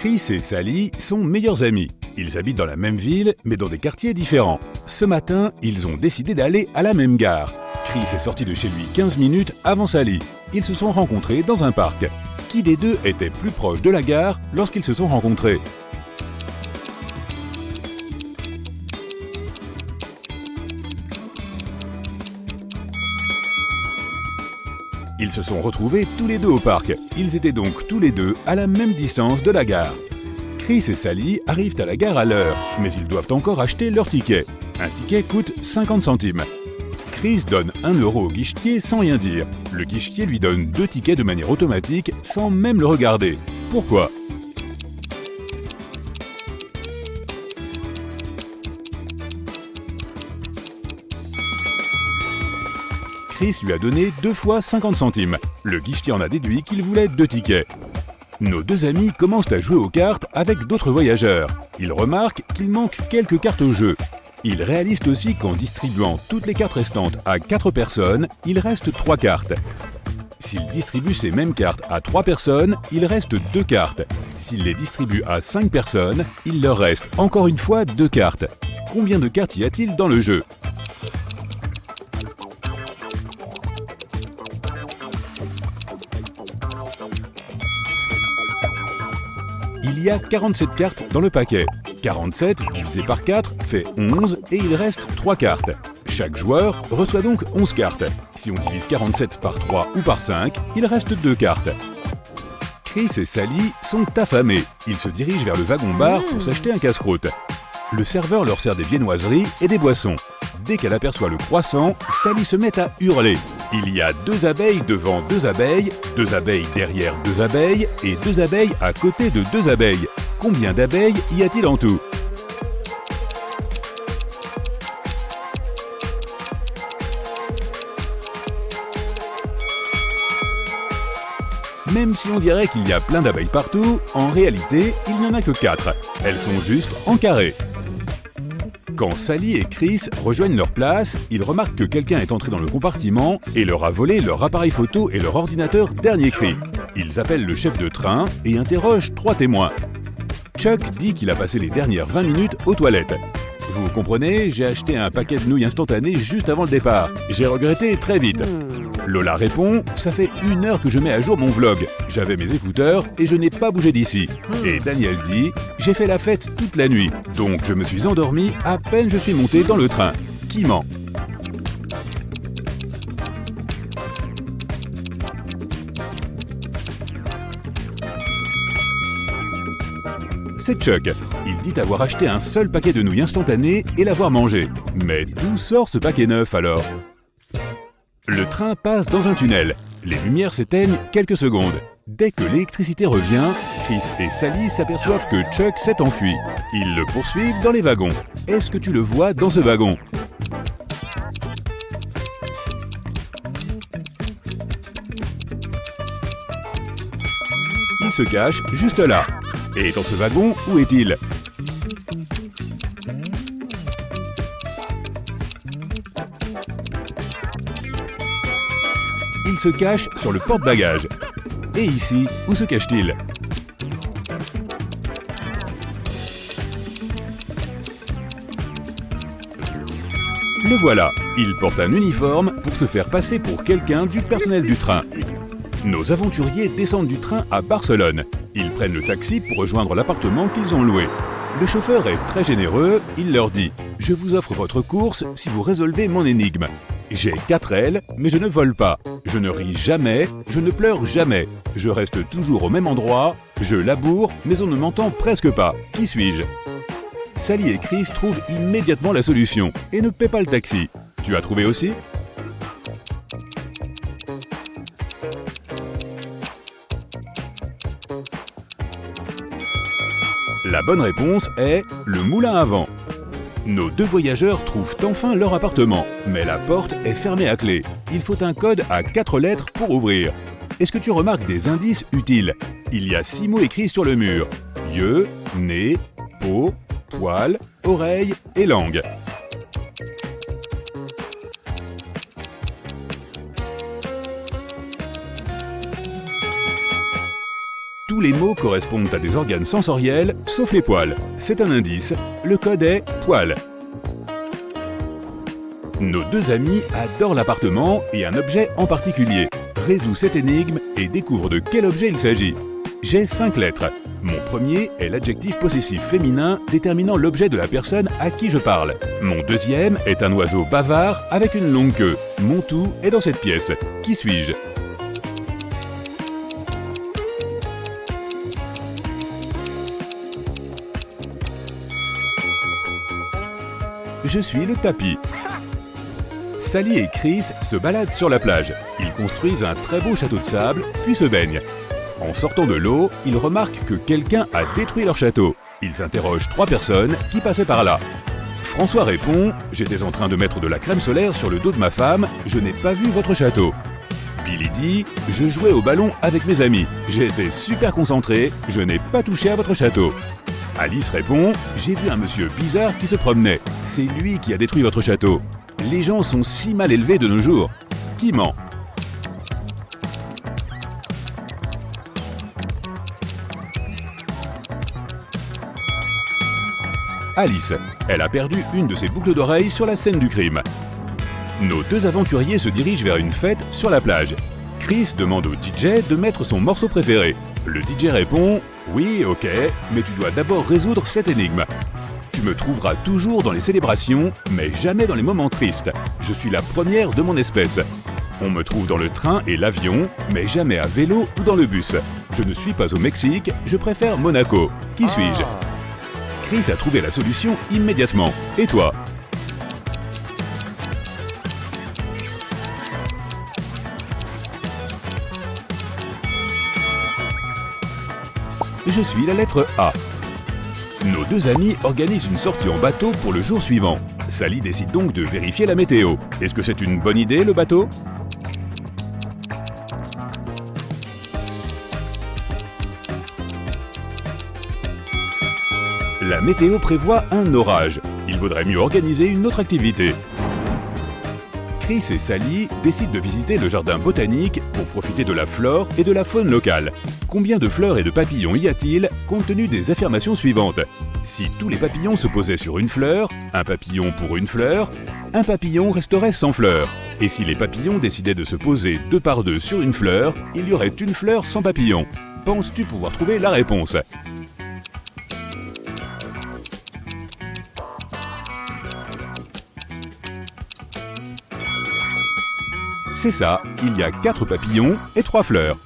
Chris et Sally sont meilleurs amis. Ils habitent dans la même ville, mais dans des quartiers différents. Ce matin, ils ont décidé d'aller à la même gare. Chris est sorti de chez lui 15 minutes avant Sally. Ils se sont rencontrés dans un parc. Qui des deux était plus proche de la gare lorsqu'ils se sont rencontrés? Ils se sont retrouvés tous les deux au parc. Ils étaient donc tous les deux à la même distance de la gare. Chris et Sally arrivent à la gare à l'heure, mais ils doivent encore acheter leur ticket. Un ticket coûte 50 centimes. Chris donne 1 € au guichetier sans rien dire. Le guichetier lui donne 2 tickets de manière automatique sans même le regarder. Pourquoi? Chris lui a donné 2 fois 50 centimes. Le guichetier en a déduit qu'il voulait 2 tickets. Nos deux amis commencent à jouer aux cartes avec d'autres voyageurs. Ils remarquent qu'il manque quelques cartes au jeu. Ils réalisent aussi qu'en distribuant toutes les cartes restantes à 4 personnes, il reste 3 cartes. S'ils distribuent ces mêmes cartes à 3 personnes, il reste 2 cartes. S'ils les distribuent à 5 personnes, il leur reste encore une fois 2 cartes. Combien de cartes y a-t-il dans le jeu? Il y a 47 cartes dans le paquet. 47 divisé par 4 fait 11 et il reste 3 cartes. Chaque joueur reçoit donc 11 cartes. Si on divise 47 par 3 ou par 5, il reste 2 cartes. Chris et Sally sont affamés. Ils se dirigent vers le wagon-bar pour s'acheter un casse-croûte. Le serveur leur sert des viennoiseries et des boissons. Dès qu'elle aperçoit le croissant, Sally se met à hurler. Il y a 2 abeilles devant 2 abeilles, 2 abeilles derrière 2 abeilles et 2 abeilles à côté de 2 abeilles. Combien d'abeilles y a-t-il en tout? Même si on dirait qu'il y a plein d'abeilles partout, en réalité, il n'y en a que 4. Elles sont juste en carré. Quand Sally et Chris rejoignent leur place, ils remarquent que quelqu'un est entré dans le compartiment et leur a volé leur appareil photo et leur ordinateur dernier cri. Ils appellent le chef de train et interrogent 3 témoins. Chuck dit qu'il a passé les dernières 20 minutes aux toilettes. Vous comprenez, j'ai acheté un paquet de nouilles instantanées juste avant le départ. J'ai regretté très vite. Lola répond, ça fait 1 heure que je mets à jour mon vlog. J'avais mes écouteurs et je n'ai pas bougé d'ici. Et Daniel dit, j'ai fait la fête toute la nuit, donc je me suis endormi à peine je suis monté dans le train. Qui ment? C'est Chuck. Il dit avoir acheté un seul paquet de nouilles instantanées et l'avoir mangé. Mais d'où sort ce paquet neuf alors? Le train passe dans un tunnel. Les lumières s'éteignent quelques secondes. Dès que l'électricité revient, Chris et Sally s'aperçoivent que Chuck s'est enfui. Ils le poursuivent dans les wagons. Est-ce que tu le vois dans ce wagon? Il se cache juste là. Et dans ce wagon, où est-il? Il se cache sur le porte-bagages. Et ici, où se cache-t-il? Le voilà, il porte un uniforme pour se faire passer pour quelqu'un du personnel du train. Nos aventuriers descendent du train à Barcelone. Ils prennent le taxi pour rejoindre l'appartement qu'ils ont loué. Le chauffeur est très généreux, il leur dit « Je vous offre votre course si vous résolvez mon énigme. J'ai 4 ailes, mais je ne vole pas. Je ne ris jamais, je ne pleure jamais. Je reste toujours au même endroit, je laboure, mais on ne m'entend presque pas. Qui suis-je » Sally et Chris trouvent immédiatement la solution et ne paient pas le taxi. Tu as trouvé aussi? La bonne réponse est le moulin à vent. Nos 2 voyageurs trouvent enfin leur appartement, mais la porte est fermée à clé. Il faut un code à 4 lettres pour ouvrir. Est-ce que tu remarques des indices utiles? Il y a 6 mots écrits sur le mur. Yeux, nez, peau, poils, oreilles et langue. Tous les mots correspondent à des organes sensoriels, sauf les poils. C'est un indice, le code est poil. Nos deux amis adorent l'appartement et un objet en particulier. Résous cette énigme et découvre de quel objet il s'agit. J'ai 5 lettres. Mon premier est l'adjectif possessif féminin déterminant l'objet de la personne à qui je parle. Mon deuxième est un oiseau bavard avec une longue queue. Mon tout est dans cette pièce. Qui suis-je ? Je suis le tapis. Sally et Chris se baladent sur la plage. Ils construisent un très beau château de sable, puis se baignent. En sortant de l'eau, ils remarquent que quelqu'un a détruit leur château. Ils interrogent 3 personnes qui passaient par là. François répond « J'étais en train de mettre de la crème solaire sur le dos de ma femme, je n'ai pas vu votre château. » Billy dit « Je jouais au ballon avec mes amis. J'ai été super concentré, je n'ai pas touché à votre château. » Alice répond « J'ai vu un monsieur bizarre qui se promenait. C'est lui qui a détruit votre château. Les gens sont si mal élevés de nos jours. Qui ment ? » Alice, elle a perdu une de ses boucles d'oreilles sur la scène du crime. Nos 2 aventuriers se dirigent vers une fête sur la plage. Chris demande au DJ de mettre son morceau préféré. Le DJ répond « Oui, ok, mais tu dois d'abord résoudre cette énigme. Tu me trouveras toujours dans les célébrations, mais jamais dans les moments tristes. Je suis la première de mon espèce. On me trouve dans le train et l'avion, mais jamais à vélo ou dans le bus. Je ne suis pas au Mexique, je préfère Monaco. Qui suis-je ? » Chris a trouvé la solution immédiatement. Et toi ? Je suis la lettre A. Nos 2 amis organisent une sortie en bateau pour le jour suivant. Sally décide donc de vérifier la météo. Est-ce que c'est une bonne idée, le bateau ? La météo prévoit un orage. Il vaudrait mieux organiser une autre activité. Chris et Sally décident de visiter le jardin botanique pour profiter de la flore et de la faune locale. Combien de fleurs et de papillons y a-t-il compte tenu des affirmations suivantes ? Si tous les papillons se posaient sur une fleur, un papillon pour une fleur, un papillon resterait sans fleurs. Et si les papillons décidaient de se poser 2 par 2 sur une fleur, il y aurait une fleur sans papillon. Penses-tu pouvoir trouver la réponse ? C'est ça, il y a 4 papillons et 3 fleurs.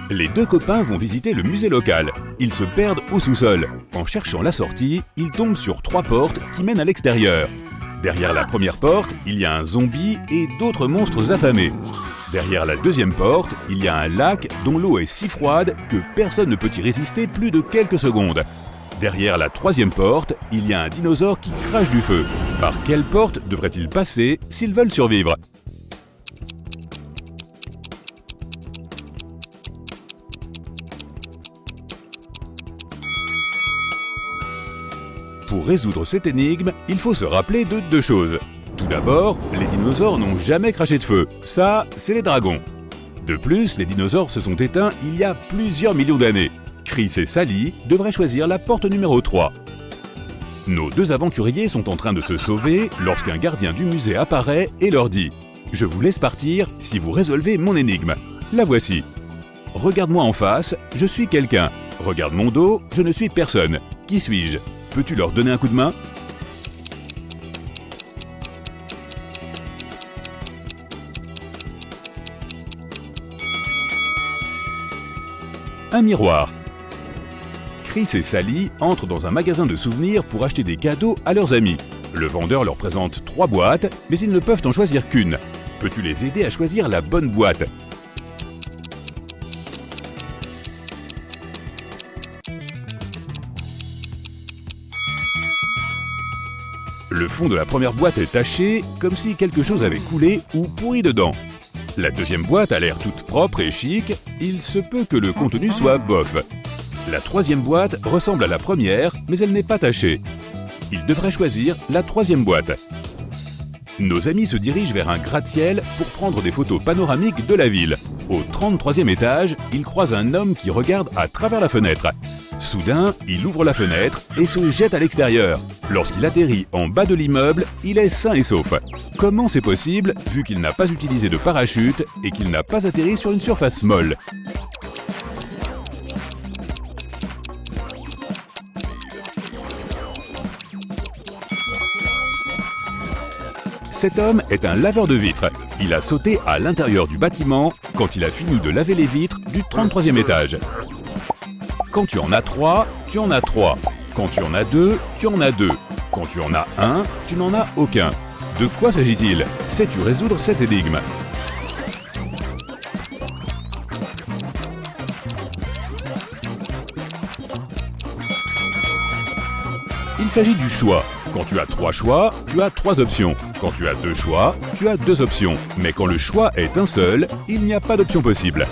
Les 2 copains vont visiter le musée local. Ils se perdent au sous-sol. En cherchant la sortie, ils tombent sur 3 portes qui mènent à l'extérieur. Derrière la première porte, il y a un zombie et d'autres monstres affamés. Derrière la deuxième porte, il y a un lac dont l'eau est si froide que personne ne peut y résister plus de quelques secondes. Derrière la troisième porte, il y a un dinosaure qui crache du feu. Par quelle porte devraient-ils passer s'ils veulent survivre ? Pour résoudre cette énigme, il faut se rappeler de 2 choses. Tout d'abord, les dinosaures n'ont jamais craché de feu. Ça, c'est les dragons. De plus, les dinosaures se sont éteints il y a plusieurs millions d'années. Chris et Sally devraient choisir la porte numéro 3. Nos 2 aventuriers sont en train de se sauver lorsqu'un gardien du musée apparaît et leur dit « Je vous laisse partir si vous résolvez mon énigme. La voici. Regarde-moi en face, je suis quelqu'un. Regarde mon dos, je ne suis personne. Qui suis-je ? Peux-tu leur donner un coup de main ? » Un miroir. Chris et Sally entrent dans un magasin de souvenirs pour acheter des cadeaux à leurs amis. Le vendeur leur présente 3 boîtes, mais ils ne peuvent en choisir qu'une. Peux-tu les aider à choisir la bonne boîte ? Le fond de la première boîte est taché, comme si quelque chose avait coulé ou pourri dedans. La deuxième boîte a l'air toute propre et chic, il se peut que le contenu soit bof. La troisième boîte ressemble à la première, mais elle n'est pas tachée. Ils devraient choisir la troisième boîte. Nos amis se dirigent vers un gratte-ciel pour prendre des photos panoramiques de la ville. Au 33e étage, il croise un homme qui regarde à travers la fenêtre. Soudain, il ouvre la fenêtre et se jette à l'extérieur. Lorsqu'il atterrit en bas de l'immeuble, il est sain et sauf. Comment c'est possible, vu qu'il n'a pas utilisé de parachute et qu'il n'a pas atterri sur une surface molle? Cet homme est un laveur de vitres. Il a sauté à l'intérieur du bâtiment quand il a fini de laver les vitres du 33e étage. Quand tu en as 3, tu en as 3. Quand tu en as 2, tu en as 2. Quand tu en as 1, tu n'en as aucun. De quoi s'agit-il? Sais-tu résoudre cette énigme? Il s'agit du choix. Quand tu as 3 choix, tu as 3 options. Quand tu as 2 choix, tu as 2 options. Mais quand le choix est un seul, il n'y a pas d'option possible.